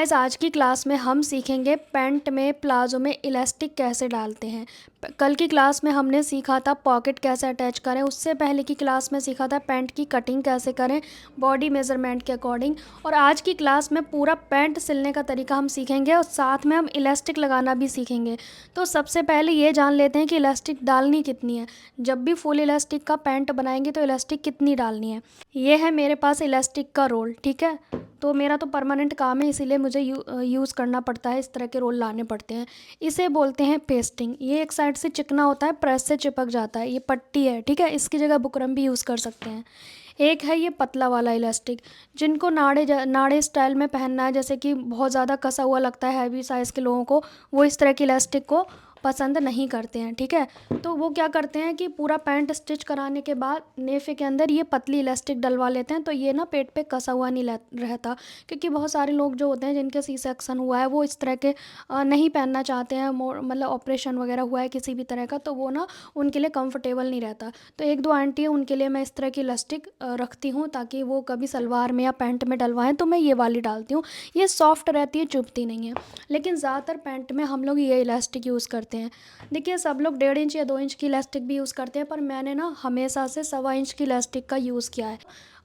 आज की क्लास में हम सीखेंगे पैंट में प्लाजो में इलास्टिक कैसे डालते हैं। कल की क्लास में हमने सीखा था पॉकेट कैसे अटैच करें। उससे पहले की क्लास में सीखा था पैंट की कटिंग कैसे करें बॉडी मेज़रमेंट के अकॉर्डिंग। और आज की क्लास में पूरा पैंट सिलने का तरीका हम सीखेंगे और साथ में हम इलास्टिक लगाना भी सीखेंगे। तो सबसे पहले ये जान लेते हैं कि इलास्टिक डालनी कितनी है। जब भी फुल इलास्टिक का पैंट बनाएंगे तो इलास्टिक कितनी डालनी है। ये है मेरे पास इलास्टिक का रोल, ठीक है। तो मेरा तो परमानेंट काम है, इसीलिए मुझे यूज़ करना पड़ता है, इस तरह के रोल लाने पड़ते हैं। इसे बोलते हैं पेस्टिंग। ये एक साइड से चिकना होता है, प्रेस से चिपक जाता है। ये पट्टी है, ठीक है। इसकी जगह बुकरम भी यूज़ कर सकते हैं। एक है ये पतला वाला इलास्टिक, जिनको नाड़े स्टाइल में पहनना है, जैसे कि बहुत ज़्यादा कसा हुआ लगता है हैवी साइज़ के लोगों को, वो इस तरह की इलास्टिक को पसंद नहीं करते हैं, ठीक है। तो वो क्या करते हैं कि पूरा पैंट स्टिच कराने के बाद नेफे के अंदर ये पतली इलास्टिक डलवा लेते हैं, तो ये ना पेट पे कसा हुआ नहीं रहता। क्योंकि बहुत सारे लोग जो होते हैं जिनके सी सेक्शन हुआ है, वो इस तरह के नहीं पहनना चाहते हैं, मतलब ऑपरेशन वगैरह हुआ है किसी भी तरह का, तो वो ना उनके लिए कंफर्टेबल नहीं रहता। तो एक दो आंटी है, उनके लिए मैं इस तरह की इलास्टिक रखती हूँ, ताकि वो कभी सलवार में या पैंट में डलवाएं तो मैं ये वाली डालती हूँ। ये सॉफ्ट रहती है, चुभती नहीं है। लेकिन ज़्यादातर पैंट में हम लोग ये इलास्टिक यूज़ करते हैं। देखिए, सब लोग 1.5 इंच या 2 इंच की इलास्टिक भी यूज़ करते हैं, पर मैंने ना हमेशा से 1.25 इंच की इलास्टिक का यूज़ किया है।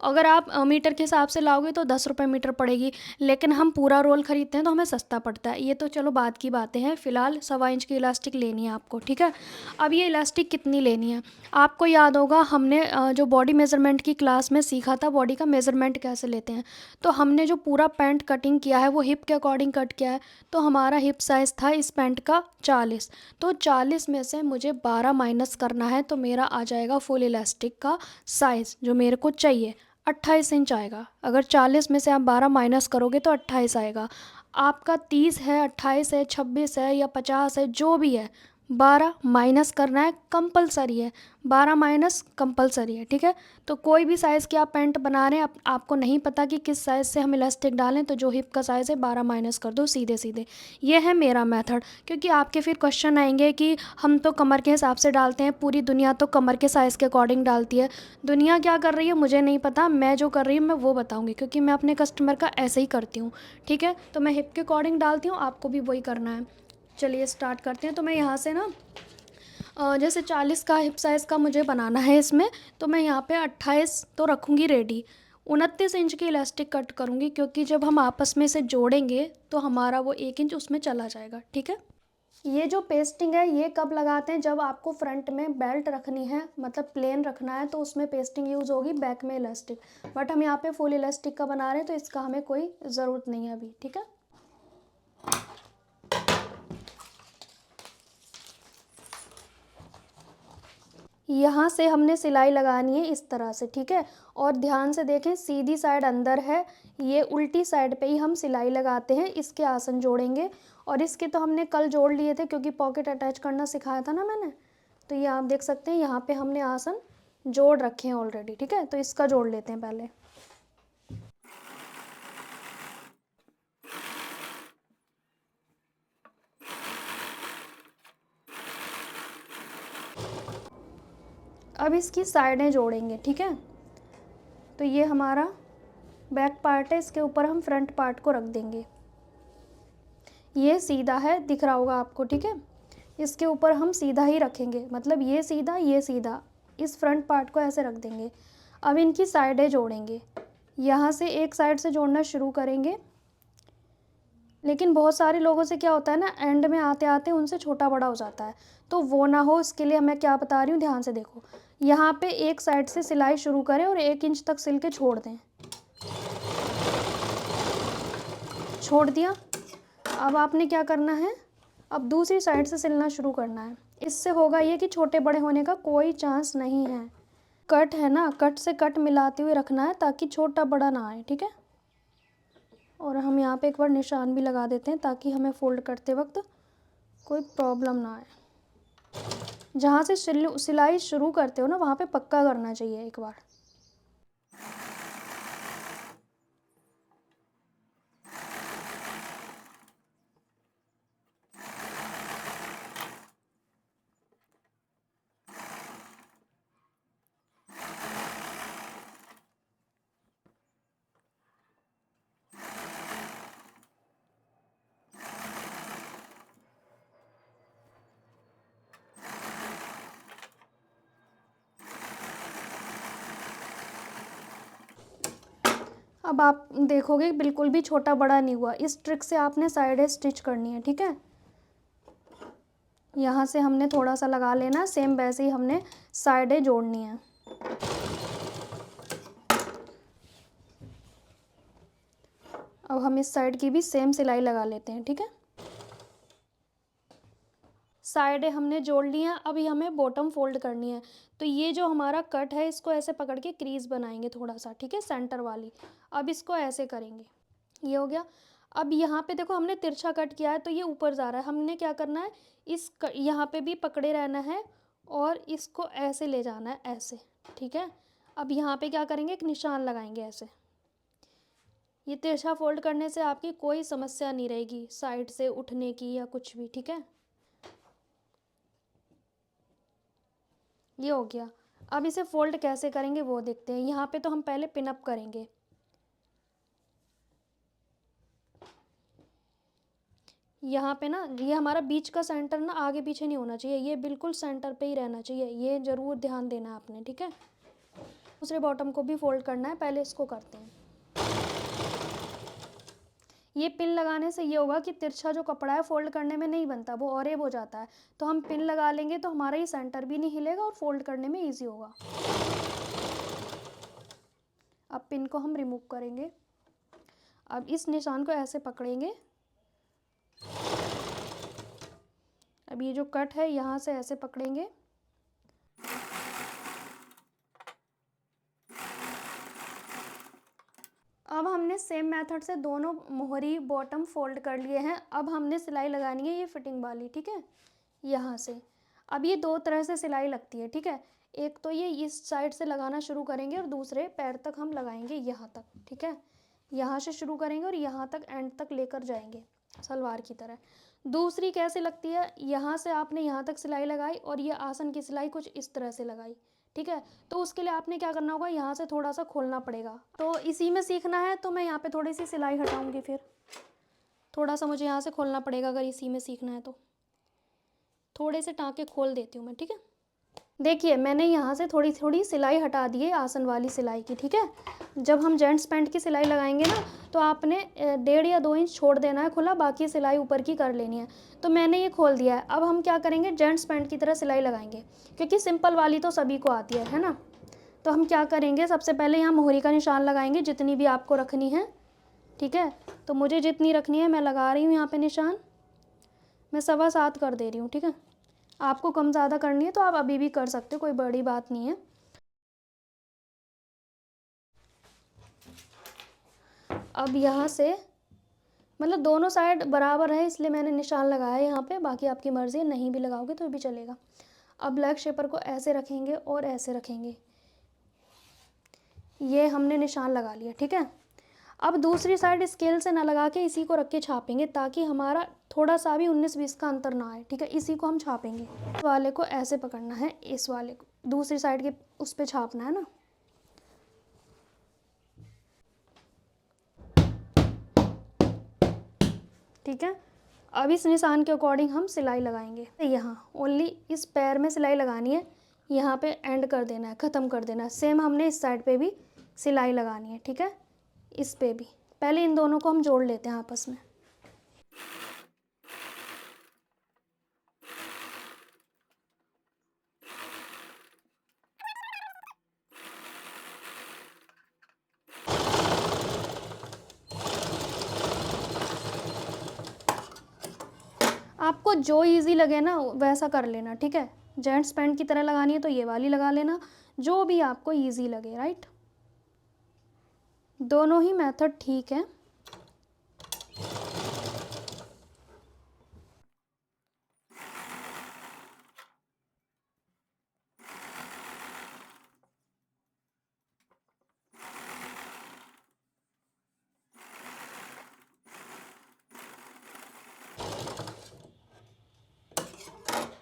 अगर आप मीटर के हिसाब से लाओगे तो 10 रुपये मीटर पड़ेगी, लेकिन हम पूरा रोल ख़रीदते हैं तो हमें सस्ता पड़ता है। ये तो चलो बात की बातें हैं। फ़िलहाल 1.25 इंच की इलास्टिक लेनी है आपको, ठीक है। अब ये इलास्टिक कितनी लेनी है, आपको याद होगा हमने जो बॉडी मेज़रमेंट की क्लास में सीखा था बॉडी का मेज़रमेंट कैसे लेते हैं। तो हमने जो पूरा पैंट कटिंग किया है वो हिप के अकॉर्डिंग कट किया है। तो हमारा हिप साइज़ था इस पैंट का 40। तो 40 में से मुझे 12 माइनस करना है, तो मेरा आ जाएगा फुल इलास्टिक का साइज़ जो मेरे को चाहिए, 28 इंच आएगा। अगर 40 में से आप 12 माइनस करोगे तो 28 आएगा। आपका 30 है, 28 है, 26 है या 50 है, जो भी है, 12 माइनस करना है, कंपलसरी है। 12 माइनस कंपलसरी है, ठीक है। तो कोई भी साइज़ की आप पैंट बना रहे हैं, आपको नहीं पता कि किस साइज़ से हम इलास्टिक डालें, तो जो हिप का साइज़ है 12 माइनस कर दो सीधे सीधे। ये है मेरा मेथड। क्योंकि आपके फिर क्वेश्चन आएंगे कि हम तो कमर के हिसाब से डालते हैं, पूरी दुनिया तो कमर के साइज़ के अकॉर्डिंग डालती है। दुनिया क्या कर रही है मुझे नहीं पता, मैं जो कर रही हूँ मैं वो बताऊँगी, क्योंकि मैं अपने कस्टमर का ऐसे ही करती हूँ, ठीक है। तो मैं हिप के अकॉर्डिंग डालती हूँ, आपको भी वही करना है। चलिए स्टार्ट करते हैं। तो मैं यहाँ से ना जैसे 40 का हिप साइज़ का मुझे बनाना है इसमें, तो मैं यहाँ पे 28 तो रखूँगी रेडी। 29 इंच की इलास्टिक कट करूँगी, क्योंकि जब हम आपस में इसे जोड़ेंगे तो हमारा वो 1 इंच उसमें चला जाएगा, ठीक है। ये जो पेस्टिंग है ये कब लगाते हैं, जब आपको फ्रंट में बेल्ट रखनी है, मतलब प्लेन रखना है, तो उसमें पेस्टिंग यूज़ होगी, बैक में इलास्टिक। बट हम यहाँ पे फुल इलास्टिक का बना रहे हैं, तो इसका हमें कोई ज़रूरत नहीं है अभी, ठीक है। यहाँ से हमने सिलाई लगानी है इस तरह से, ठीक है। और ध्यान से देखें, सीधी साइड अंदर है, ये उल्टी साइड पे ही हम सिलाई लगाते हैं। इसके आसन जोड़ेंगे, और इसके तो हमने कल जोड़ लिए थे, क्योंकि पॉकेट अटैच करना सिखाया था ना मैंने। तो ये आप देख सकते हैं, यहाँ पे हमने आसन जोड़ रखे हैं ऑलरेडी, ठीक है। तो इसका जोड़ लेते हैं पहले। अब इसकी साइडें जोड़ेंगे, ठीक है। तो ये हमारा बैक पार्ट है, इसके ऊपर हम फ्रंट पार्ट को रख देंगे। ये सीधा है, दिख रहा होगा आपको, ठीक है। इसके ऊपर हम सीधा ही रखेंगे, मतलब ये सीधा ये सीधा, इस फ्रंट पार्ट को ऐसे रख देंगे। अब इनकी साइडें जोड़ेंगे, यहाँ से एक साइड से जोड़ना शुरू करेंगे। लेकिन बहुत सारे लोगों से क्या होता है ना, एंड में आते आते उनसे छोटा बड़ा हो जाता है, तो वो ना हो इसके लिए मैं क्या बता रही हूँ, ध्यान से देखो। यहाँ पे एक साइड से सिलाई शुरू करें और 1 इंच तक सिल के छोड़ दें। छोड़ दिया। अब आपने क्या करना है, अब दूसरी साइड से सिलना शुरू करना है। इससे होगा ये कि छोटे बड़े होने का कोई चांस नहीं है। कट है ना, कट से कट मिलाते हुए रखना है, ताकि छोटा बड़ा ना आए, ठीक है। और हम यहाँ पे एक बार निशान भी लगा देते हैं, ताकि हमें फोल्ड करते वक्त कोई प्रॉब्लम ना आए। जहाँ से सिलाई शुरू करते हो ना, वहाँ पे पक्का करना चाहिए एक बार। अब आप देखोगे बिल्कुल भी छोटा बड़ा नहीं हुआ। इस ट्रिक से आपने साइडें स्टिच करनी है, ठीक है। यहाँ से हमने थोड़ा सा लगा लेना, सेम वैसे ही हमने साइडें जोड़नी है। अब हम इस साइड की भी सेम सिलाई लगा लेते हैं, ठीक है। साइडें हमने जोड़ ली हैं। अभी हमें बॉटम फोल्ड करनी है। तो ये जो हमारा कट है इसको ऐसे पकड़ के क्रीज बनाएंगे थोड़ा सा, ठीक है, सेंटर वाली। अब इसको ऐसे करेंगे, ये हो गया। अब यहाँ पे देखो हमने तिरछा कट किया है तो ये ऊपर जा रहा है। हमने क्या करना है, यहाँ पे भी पकड़े रहना है और इसको ऐसे ले जाना है, ऐसे, ठीक है। अब यहाँ पे क्या करेंगे, एक निशान लगाएंगे ऐसे। ये तिरछा फोल्ड करने से आपकी कोई समस्या नहीं रहेगी साइड से उठने की या कुछ भी, ठीक है। ये हो गया। अब इसे फोल्ड कैसे करेंगे वो देखते हैं। यहाँ पे तो हम पहले पिन अप करेंगे। यहाँ पे ना ये हमारा बीच का सेंटर ना आगे पीछे नहीं होना चाहिए, ये बिल्कुल सेंटर पे ही रहना चाहिए। ये ज़रूर ध्यान देना आपने, ठीक है। दूसरे बॉटम को भी फोल्ड करना है, पहले इसको करते हैं। ये पिन लगाने से ये होगा कि तिरछा जो कपड़ा है फोल्ड करने में नहीं बनता, वो ऑरेब हो जाता है। तो हम पिन लगा लेंगे तो हमारा ये सेंटर भी नहीं हिलेगा और फोल्ड करने में ईजी होगा। अब पिन को हम रिमूव करेंगे। अब इस निशान को ऐसे पकड़ेंगे। अब ये जो कट है यहाँ से ऐसे पकड़ेंगे। अब हमने सेम मेथड से दोनों मोहरी बॉटम फोल्ड कर लिए हैं। अब हमने सिलाई लगानी है ये फिटिंग वाली, ठीक है, यहाँ से। अब ये दो तरह से सिलाई लगती है, ठीक है। एक तो ये इस साइड से लगाना शुरू करेंगे और दूसरे पैर तक हम लगाएंगे यहाँ तक, ठीक है। यहाँ से शुरू करेंगे और यहाँ तक एंड तक लेकर जाएंगे सलवार की तरह। दूसरी कैसे लगती है, यहाँ से आपने यहाँ तक सिलाई लगाई और ये आसन की सिलाई कुछ इस तरह से लगाई, ठीक है। तो उसके लिए आपने क्या करना होगा, यहाँ से थोड़ा सा खोलना पड़ेगा। तो इसी में सीखना है तो मैं यहाँ पे थोड़ी सी सिलाई हटाऊँगी, फिर थोड़ा सा मुझे यहाँ से खोलना पड़ेगा अगर इसी में सीखना है तो। थोड़े से टाँके खोल देती हूँ मैं, ठीक है। देखिए मैंने यहाँ से थोड़ी थोड़ी सिलाई हटा दी है आसन वाली सिलाई की, ठीक है। जब हम जेंट्स पैंट की सिलाई लगाएंगे ना तो आपने 1.5 या 2 इंच छोड़ देना है खुला, बाकी सिलाई ऊपर की कर लेनी है। तो मैंने ये खोल दिया है। अब हम क्या करेंगे, जेंट्स पैंट की तरह सिलाई लगाएंगे, क्योंकि सिंपल वाली तो सभी को आती है ना। तो हम क्या करेंगे, सबसे पहले यहाँ मोहरी का निशान लगाएंगे, जितनी भी आपको रखनी है, ठीक है। तो मुझे जितनी रखनी है मैं लगा रही हूँ यहाँ पे निशान। मैं 7.25 कर दे रही हूँ, ठीक है। आपको कम ज़्यादा करनी है तो आप अभी भी कर सकते हो, कोई बड़ी बात नहीं है। अब यहाँ से मतलब दोनों साइड बराबर है इसलिए मैंने निशान लगाया है यहाँ पे, बाकी आपकी मर्ज़ी है, नहीं भी लगाओगे तो भी चलेगा। अब ब्लैक शेपर को ऐसे रखेंगे और ऐसे रखेंगे। ये हमने निशान लगा लिया, ठीक है। अब दूसरी साइड स्केल से ना लगा के इसी को रख के छापेंगे, ताकि हमारा थोड़ा सा भी 19-20 का अंतर ना आए, ठीक है। इसी को हम छापेंगे। इस वाले को ऐसे पकड़ना है, इस वाले को दूसरी साइड के उस पे छापना है ना। ठीक है। अब इस निशान के अकॉर्डिंग हम सिलाई लगाएंगे। यहाँ ओनली इस पैर में सिलाई लगानी है, यहाँ पे एंड कर देना है, ख़त्म कर देना है। सेम हमने इस साइड पे भी सिलाई लगानी है, ठीक है, इस पे भी। पहले इन दोनों को हम जोड़ लेते हैं आपस में। आपको जो इजी लगे ना वैसा कर लेना, ठीक है। जेंट्स पैंट की तरह लगानी है तो ये वाली लगा लेना, जो भी आपको इजी लगे, राइट। दोनों ही मेथड ठीक है।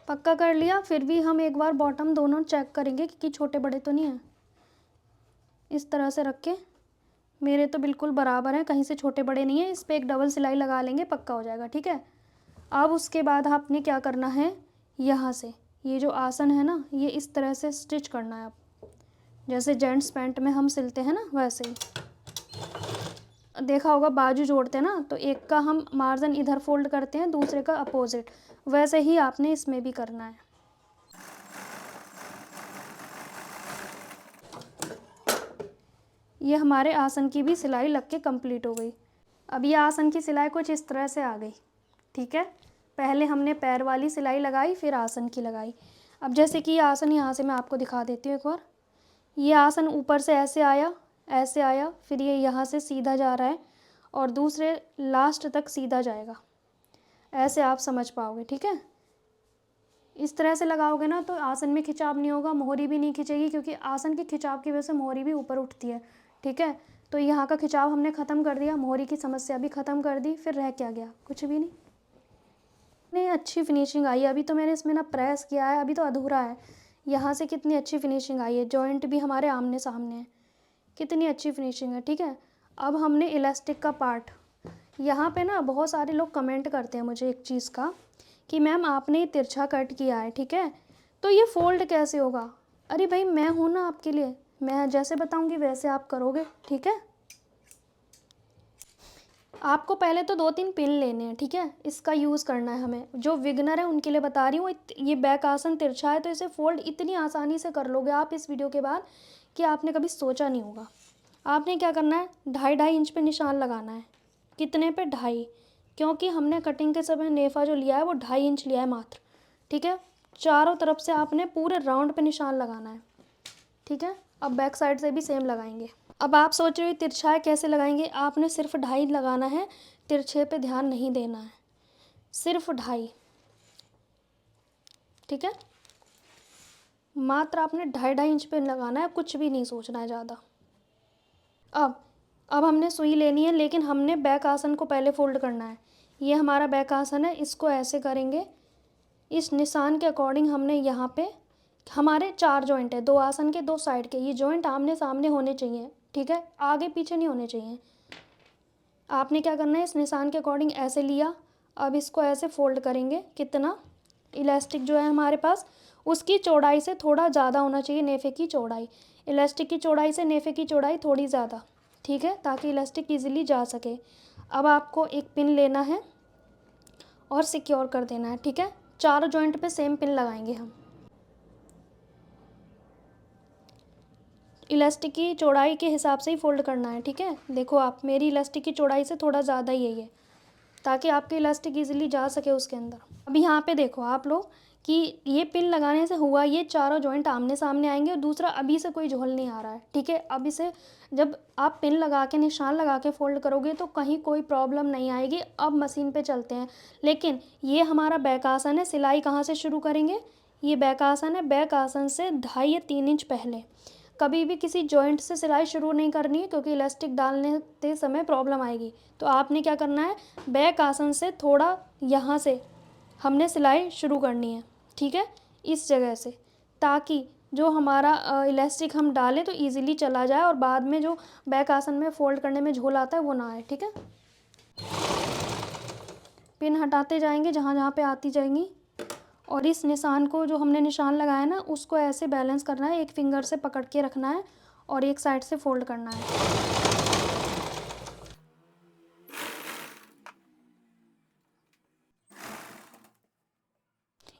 पक्का कर लिया। फिर भी हम एक बार बॉटम दोनों चेक करेंगे कि छोटे बड़े तो नहीं हैं। इस तरह से रख के, मेरे तो बिल्कुल बराबर है, कहीं से छोटे बड़े नहीं है। इस पर एक डबल सिलाई लगा लेंगे, पक्का हो जाएगा, ठीक है। अब उसके बाद आपने क्या करना है, यहाँ से ये जो आसन है ना, ये इस तरह से स्टिच करना है आप, जैसे जेंट्स पैंट में हम सिलते हैं ना वैसे ही। देखा होगा बाजू जोड़ते हैं ना, तो एक का हम मार्जिन इधर फोल्ड करते हैं, दूसरे का अपोजिट, वैसे ही आपने इसमें भी करना है। ये हमारे आसन की भी सिलाई लग के कंप्लीट हो गई। अब ये आसन की सिलाई कुछ इस तरह से आ गई, ठीक है। पहले हमने पैर वाली सिलाई लगाई, फिर आसन की लगाई। अब जैसे कि ये आसन यहाँ से मैं आपको दिखा देती हूँ एक बार। ये आसन ऊपर से ऐसे आया, ऐसे आया, फिर ये यहाँ से सीधा जा रहा है और दूसरे लास्ट तक सीधा जाएगा, ऐसे आप समझ पाओगे, ठीक है। इस तरह से लगाओगे ना तो आसन में खिंचाव नहीं होगा, मोहरी भी नहीं खिंचेगी, क्योंकि आसन की खिंचाव की वजह से मोहरी भी ऊपर उठती है, ठीक है। तो यहाँ का खिंचाव हमने ख़त्म कर दिया, मोहरी की समस्या भी ख़त्म कर दी, फिर रह क्या गया, कुछ भी नहीं। नहीं, अच्छी फिनिशिंग आई है। अभी तो मैंने इसमें ना प्रेस किया है, अभी तो अधूरा है। यहाँ से कितनी अच्छी फिनिशिंग आई है, जॉइंट भी हमारे आमने सामने है, कितनी अच्छी फिनिशिंग है, ठीक है। अब हमने इलास्टिक का पार्ट, यहाँ पे ना बहुत सारे लोग कमेंट करते हैं मुझे एक चीज़ का कि मैम आपने ये तिरछा कट किया है, ठीक है, तो ये फोल्ड कैसे होगा। अरे भाई, मैं हूँ ना आपके लिए, मैं जैसे बताऊँगी वैसे आप करोगे, ठीक है। आपको पहले तो 2-3 पिन लेने हैं, ठीक है, इसका यूज़ करना है हमें। जो बिगिनर है उनके लिए बता रही हूँ। ये बैक आसन तिरछा है तो इसे फोल्ड इतनी आसानी से कर लोगे आप इस वीडियो के बाद कि आपने कभी सोचा नहीं होगा। आपने क्या करना है, 2.5 इंच पे निशान लगाना है। कितने पे, 2.5, क्योंकि हमने कटिंग के समय नेफा जो लिया है वो 2.5 इंच लिया है मात्र, ठीक है। चारों तरफ से आपने पूरे राउंड पे निशान लगाना है, ठीक है। अब बैक साइड से भी सेम लगाएंगे। अब आप सोच रहे हो तिरछा है कैसे लगाएंगे, आपने सिर्फ 2.5 लगाना है, तिरछे पे ध्यान नहीं देना है, सिर्फ 2.5, ठीक है। मात्र आपने 2.5 इंच पे लगाना है, कुछ भी नहीं सोचना है ज़्यादा। अब हमने सुई लेनी है, लेकिन हमने बैक आसन को पहले फोल्ड करना है। ये हमारा बैक आसन है, इसको ऐसे करेंगे, इस निशान के अकॉर्डिंग हमने यहाँ पे, हमारे 4 जॉइंट है, 2 आसन के 2 साइड के, ये जॉइंट आमने सामने होने चाहिए, ठीक है, आगे पीछे नहीं होने चाहिए। आपने क्या करना है, इस निशान के अकॉर्डिंग ऐसे लिया, अब इसको ऐसे फोल्ड करेंगे। कितना, इलास्टिक जो है हमारे पास उसकी चौड़ाई से थोड़ा ज़्यादा होना चाहिए नेफे की चौड़ाई, इलास्टिक की चौड़ाई से नेफे की चौड़ाई थोड़ी ज़्यादा, ठीक है, ताकि इलास्टिक ईजिली जा सके। अब आपको एक पिन लेना है और सिक्योर कर देना है, ठीक है। चारों जॉइंट पे सेम पिन लगाएंगे हम। इलास्टिक की चौड़ाई के हिसाब से ही फोल्ड करना है, ठीक है। देखो आप, मेरी इलास्टिक की चौड़ाई से थोड़ा ज़्यादा ही है ये, ताकि आपके इलास्टिक इजीली जा सके उसके अंदर। अब यहाँ पे देखो आप लोग कि ये पिन लगाने से हुआ, ये चारों जॉइंट आमने सामने आएंगे, और दूसरा अभी से कोई झोल नहीं आ रहा है, ठीक है। अब इसे जब आप पिन लगा के निशान लगा के फोल्ड करोगे तो कहीं कोई प्रॉब्लम नहीं आएगी। अब मशीन पे चलते हैं, लेकिन ये हमारा बैक आसन है। सिलाई कहाँ से शुरू करेंगे, ये बैक आसन है, बैक आसन से 2.5 या 3 इंच पहले। कभी भी किसी जॉइंट से सिलाई शुरू नहीं करनी है, क्योंकि इलास्टिक डालने के समय प्रॉब्लम आएगी। तो आपने क्या करना है, बैक आसन से थोड़ा यहाँ से हमने सिलाई शुरू करनी है, ठीक है, इस जगह से, ताकि जो हमारा इलास्टिक हम डालें तो इजीली चला जाए, और बाद में जो बैक आसन में फोल्ड करने में झोल आता है वो ना आए, ठीक है। पिन हटाते जाएंगे जहाँ जहाँ पे आती जाएंगी, और इस निशान को, जो हमने निशान लगाया ना, उसको ऐसे बैलेंस करना है, एक फिंगर से पकड़ के रखना है और एक साइड से फोल्ड करना है।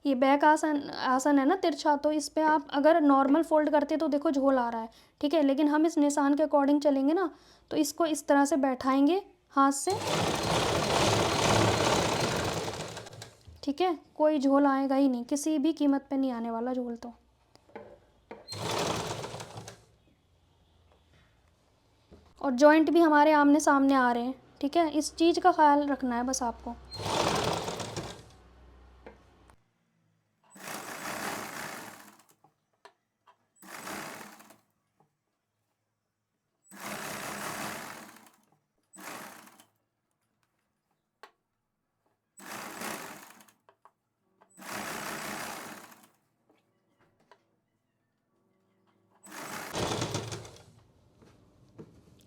ये बैक आसन है ना तिरछा, तो इस पे आप अगर नॉर्मल फोल्ड करते तो देखो झोल आ रहा है, ठीक है, लेकिन हम इस निशान के अकॉर्डिंग चलेंगे ना, तो इसको इस तरह से बैठाएंगे हाथ से, ठीक है। कोई झोल आएगा ही नहीं, किसी भी कीमत पे नहीं आने वाला झोल तो। और जॉइंट भी हमारे आमने सामने आ रहे हैं, ठीक है, इस चीज़ का ख्याल रखना है बस आपको।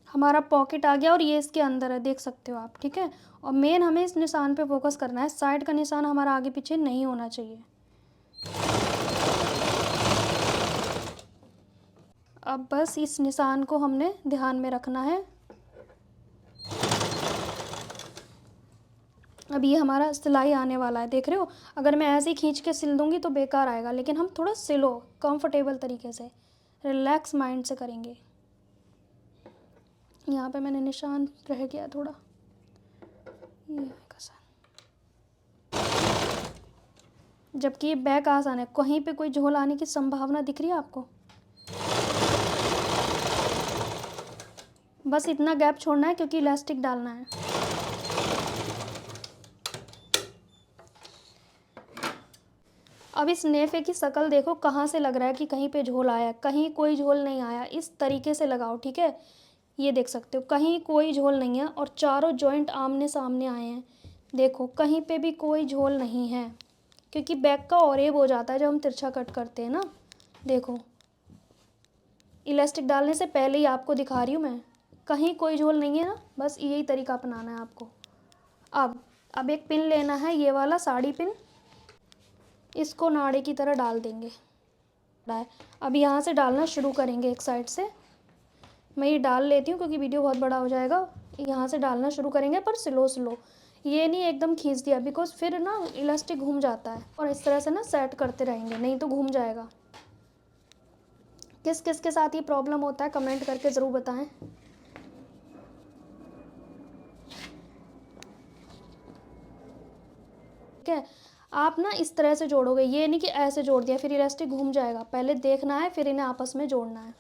हमारा पॉकेट आ गया और ये इसके अंदर है, देख सकते हो आप, ठीक है। और मेन हमें इस निशान पे फोकस करना है, साइड का निशान हमारा आगे पीछे नहीं होना चाहिए। अब बस इस निशान को हमने ध्यान में रखना है। अब ये हमारा सिलाई आने वाला है, देख रहे हो। अगर मैं ऐसे ही खींच के सिल दूँगी तो बेकार आएगा, लेकिन हम थोड़ा सिलो कंफर्टेबल तरीके से, रिलैक्स माइंड से करेंगे। यहाँ पे मैंने निशान रह गया थोड़ा, ये कसा। जबकि ये बैक आसान है, कहीं पे कोई झोल आने की संभावना दिख रही है आपको। बस इतना गैप छोड़ना है क्योंकि इलास्टिक डालना है। अब इस नेफे की शक्ल देखो, कहाँ से लग रहा है कि कहीं पे झोल आया, कहीं कोई झोल नहीं आया। इस तरीके से लगाओ, ठीक है। ये देख सकते हो कहीं कोई झोल नहीं है और चारों जॉइंट आमने सामने आए हैं। देखो कहीं पे भी कोई झोल नहीं है, क्योंकि बैक का ऑरेब हो जाता है जब हम तिरछा कट करते हैं ना। देखो इलास्टिक डालने से पहले ही आपको दिखा रही हूँ मैं, कहीं कोई झोल नहीं है ना। बस यही तरीका अपनाना है आपको। अब एक पिन लेना है, ये वाला साड़ी पिन, इसको नाड़े की तरह डाल देंगे। अब यहाँ से डालना शुरू करेंगे, एक साइड से। मैं ये डाल लेती हूँ क्योंकि वीडियो बहुत बड़ा हो जाएगा। यहाँ से डालना शुरू करेंगे पर स्लो स्लो, ये नहीं एकदम खींच दिया, बिकॉज फिर ना इलास्टिक घूम जाता है। और इस तरह से ना सेट करते रहेंगे, नहीं तो घूम जाएगा। किस किस के साथ ये प्रॉब्लम होता है कमेंट करके ज़रूर बताएं। ठीक है, आप ना इस तरह से जोड़ोगे, ये नहीं कि ऐसे जोड़ दिया फिर इलास्टिक घूम जाएगा। पहले देखना है फिर इन्हें आपस में जोड़ना है।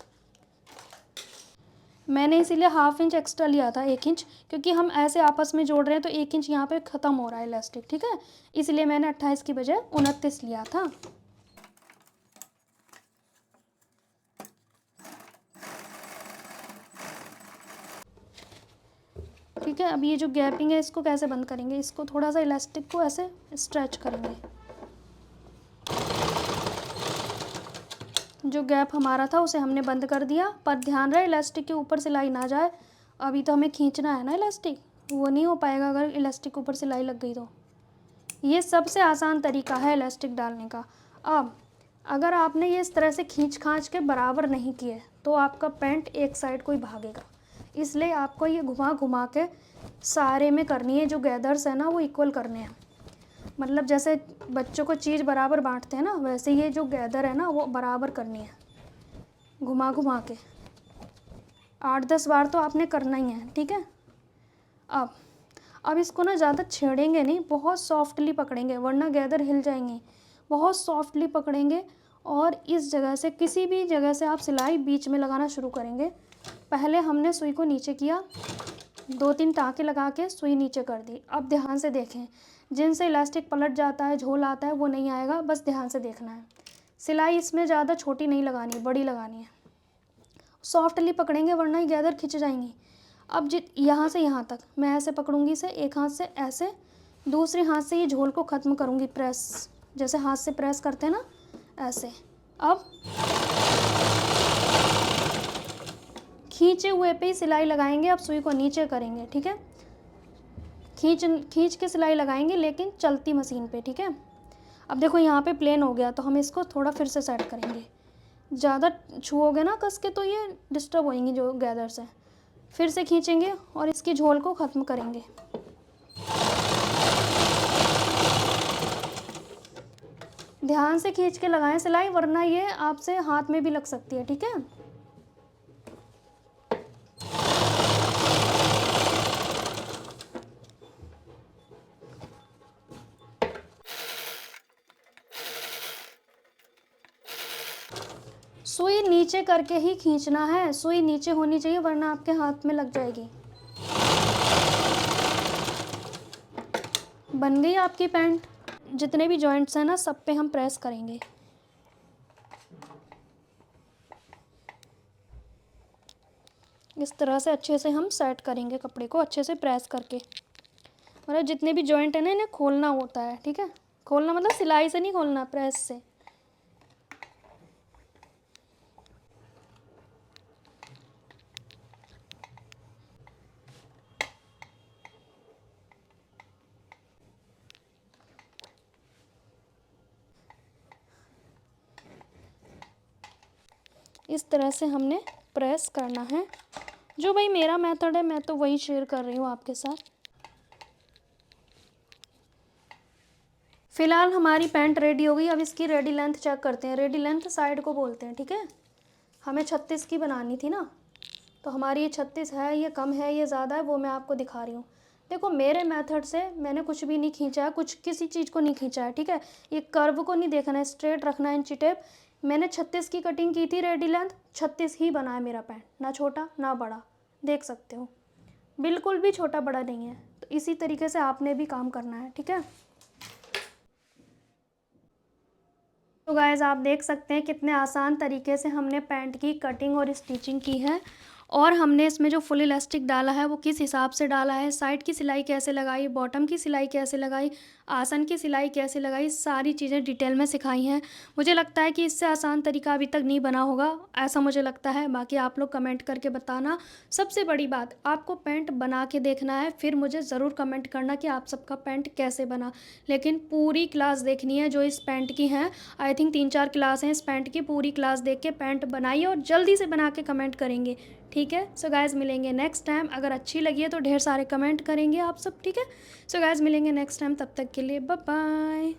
मैंने इसीलिए 1/2 इंच एक्स्ट्रा लिया था, 1 इंच, क्योंकि हम ऐसे आपस में जोड़ रहे हैं तो 1 इंच यहाँ पे ख़त्म हो रहा है इलास्टिक। ठीक है, इसलिए मैंने 28 की बजाय 29 लिया था। ठीक है, अब ये जो गैपिंग है इसको कैसे बंद करेंगे, इसको थोड़ा सा इलास्टिक को ऐसे स्ट्रेच करेंगे। जो गैप हमारा था उसे हमने बंद कर दिया, पर ध्यान रहे इलास्टिक के ऊपर सिलाई ना जाए। अभी तो हमें खींचना है ना इलास्टिक, वो नहीं हो पाएगा अगर इलास्टिक के ऊपर सिलाई लग गई तो। ये सबसे आसान तरीका है इलास्टिक डालने का। अब अगर आपने ये इस तरह से खींच खांच के बराबर नहीं किए तो आपका पैंट एक साइड को ही भागेगा। इसलिए आपको ये घुमा घुमा के सारे में करनी है, जो गैदर्स है ना वो इक्वल करने हैं। मतलब जैसे बच्चों को चीज़ बराबर बांटते हैं ना, वैसे ये जो गैदर है ना वो बराबर करनी है, घुमा घुमा के 8-10 बार तो आपने करना ही है। ठीक है, अब इसको ना ज़्यादा छेड़ेंगे नहीं, बहुत सॉफ्टली पकड़ेंगे वरना गैदर हिल जाएंगे। बहुत सॉफ्टली पकड़ेंगे और इस जगह से, किसी भी जगह से आप सिलाई बीच में लगाना शुरू करेंगे। पहले हमने सुई को नीचे किया, 2-3 टाँके लगा के सुई नीचे कर दी। अब ध्यान से देखें, जिनसे इलास्टिक पलट जाता है, झोल आता है, वो नहीं आएगा। बस ध्यान से देखना है। सिलाई इसमें ज़्यादा छोटी नहीं लगानी, बड़ी लगानी है। सॉफ्टली पकड़ेंगे वरना ही गैदर खिंच जाएंगी। अब यहाँ से यहाँ तक मैं ऐसे पकड़ूंगी इसे, एक हाथ से ऐसे, दूसरे हाथ से ये झोल को ख़त्म करूँगी प्रेस, जैसे हाथ से प्रेस करते हैं ना ऐसे। अब खींचे हुए पे ही सिलाई लगाएंगे। अब सुई को नीचे करेंगे। ठीक है, खींच के सिलाई लगाएंगे लेकिन चलती मशीन पे। ठीक है, अब देखो यहाँ पे प्लेन हो गया तो हम इसको थोड़ा फिर से सेट करेंगे। ज़्यादा छुओगे ना कस के तो ये डिस्टर्ब होएंगी जो गैदर्स हैं। फिर से खींचेंगे और इसकी झोल को ख़त्म करेंगे। ध्यान से खींच के लगाएं सिलाई, वरना ये आपसे हाथ में भी लग सकती है। ठीक है, सुई नीचे करके ही खींचना है, सुई नीचे होनी चाहिए वरना आपके हाथ में लग जाएगी। बन गई आपकी पैंट। जितने भी जॉइंट्स हैं ना सब पे हम प्रेस करेंगे। इस तरह से अच्छे से हम सेट करेंगे कपड़े को, अच्छे से प्रेस करके। मतलब जितने भी जॉइंट है ना इन्हें खोलना होता है। ठीक है, खोलना मतलब सिलाई से नहीं खोलना, प्रेस से। इस तरह से हमने प्रेस करना है। जो भाई मेरा मेथड है मैं तो वही शेयर कर रही हूँ आपके साथ। फ़िलहाल हमारी पैंट रेडी हो गई। अब इसकी रेडी लेंथ चेक करते हैं। रेडी लेंथ साइड को बोलते हैं, ठीक है। हमें 36 की बनानी थी ना, तो हमारी ये 36 है, ये कम है, ये ज़्यादा है, वो मैं आपको दिखा रही हूँ। देखो मेरे मेथड से मैंने कुछ भी नहीं खींचा है, कुछ किसी चीज़ को नहीं खींचा है, ठीक है। ये कर्व को नहीं देखना है, स्ट्रेट रखना है इंची टेप। मैंने 36 की कटिंग की थी रेडी लेंथ, 36 ही बना है मेरा पैंट, ना छोटा ना बड़ा, देख सकते हो, बिल्कुल भी छोटा बड़ा नहीं है। तो इसी तरीके से आपने भी काम करना है, ठीक है। तो गाइज़ आप देख सकते हैं कितने आसान तरीके से हमने पैंट की कटिंग और स्टिचिंग की है, और हमने इसमें जो फुल इलास्टिक डाला है वो किस हिसाब से डाला है, साइड की सिलाई कैसे लगाई, बॉटम की सिलाई कैसे लगाई, आसन की सिलाई कैसे लगाई, सारी चीज़ें डिटेल में सिखाई हैं। मुझे लगता है कि इससे आसान तरीका अभी तक नहीं बना होगा, ऐसा मुझे लगता है। बाकी आप लोग कमेंट करके बताना। सबसे बड़ी बात, आपको पैंट बना के देखना है, फिर मुझे ज़रूर कमेंट करना कि आप सबका पैंट कैसे बना। लेकिन पूरी क्लास देखनी है जो इस पैंट की हैं। आई थिंक 3-4 क्लास हैं इस पैंट की। पूरी क्लास देख के पैंट बनाइए और जल्दी से बना के कमेंट करेंगे, ठीक है। सो गाइज़ मिलेंगे नेक्स्ट टाइम। अगर अच्छी लगी है तो ढेर सारे कमेंट करेंगे आप सब, ठीक है। सो गाइज़ मिलेंगे नेक्स्ट टाइम, तब तक के लिए बाय बाय।